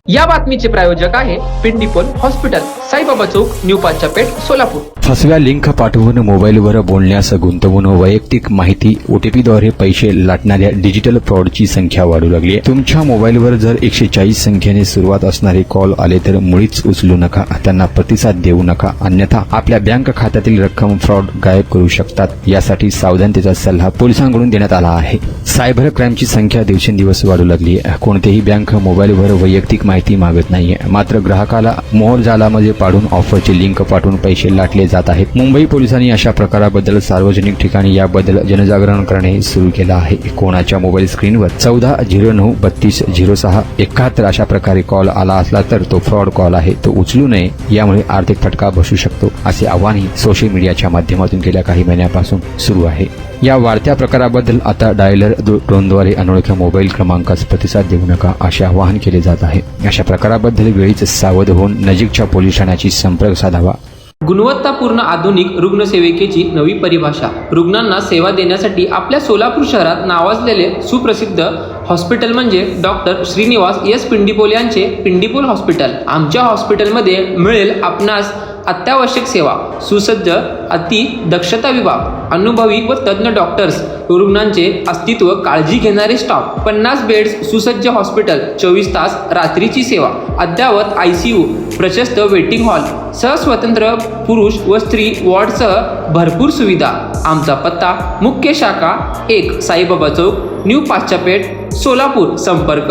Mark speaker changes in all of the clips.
Speaker 1: या बातमीचे प्रायोजक आहे पिंडीपोल हॉस्पिटल, साईबाबा चौक, न्यू पाचापेठ, सोलापूर।
Speaker 2: फसव्या लिंक पाठवून मोबाईलवर बोलण्यास गुंतवून वैयक्तिक माहिती ओटीपीद्वारे पैसे लाटणाऱ्या डिजिटल फ्रॉडची संख्या वाढू लागली आहे। तुमच्या मोबाईलवर जर 140 संख्येने सुरुवात असणारे कॉल आले तर मुळीच उचलू नका, त्यांना प्रतिसाद देऊ नका, अन्यथा आपल्या बँक खात्यातील रक्कम फ्रॉड गायब करू शकतात। यासाठी सावधानतेचा सल्ला पोलिसांकडून देण्यात आला आहे। सायबर क्राईमची संख्या दिवसेंदिवस वाढू लागली आहे। कोणतीही बँक मोबाईलवर वैयक्तिक माहिती मागत नाहीये, मात्र ग्राहकाला मोहर जालामध्ये पाडून ऑफरची लिंक पाठवून पैसे लाटले जात आहेत। मुंबई पोलिसांनी अशा प्रकाराबद्दल सार्वजनिक ठिकाणी याबद्दल जनजागरण करणे सुरू केलं आहे। कोणाच्या मोबाईल स्क्रीनवर 1409320671 अशा प्रकारे कॉल आला असला तर तो फ्रॉड कॉल आहे, तो उचलू नये, यामुळे आर्थिक फटका बसू शकतो, असे आवाहनही सोशल मीडियाच्या माध्यमातून गेल्या काही महिन्यापासून सुरू आहे। या वाढत्या प्रकाराबद्दल आता डायलर ड्रोनद्वारे अनोळख्या मोबाईल क्रमांकास प्रतिसाद देऊ नका, असे आवाहन केले जात आहे। अशा प्रकाराबद्दल वेळीच सावध होऊन नजीकच्या पोलीस ठाण्याशी संपर्क साधावा।
Speaker 1: गुणवत्तापूर्ण आधुनिक रुग्णसेविकेची नवी परिभाषा। रुग्णांना सेवा देण्यासाठी आपल्या सोलापूर शहरात नावाजलेले सुप्रसिद्ध हॉस्पिटल म्हणजे डॉक्टर श्रीनिवास एस पिंडीपोल यांचे पिंडीपोल हॉस्पिटल। आमच्या हॉस्पिटलमध्ये मिळेल आपणास अत्यावश्यक सेवा, सुसज्ज अति दक्षता विभाग, अनुभवी व तज्ञ डॉक्टर्स, रुग्णांचे अस्तित्व काळजी घेणारे स्टाफ, 50 बेड्स सुसज्ज हॉस्पिटल, 24 तास रात्रीची सेवा, अद्ययावत ICU, प्रशस्त वेटिंग हॉल, स्वतंत्र पुरुष व स्त्री वॉर्डसह भरपूर सुविधा। आमचा पत्ता मुख्य शाखा 1 साईबाबा चौक, न्यू पाचापेठ, सोलापूर। संपर्क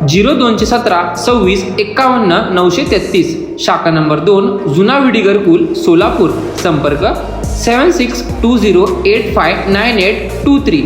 Speaker 1: 0217 26 51 933। शाखा नंबर 2 जुना विडीगर पूल, सोलापूर। संपर्क 7620859823।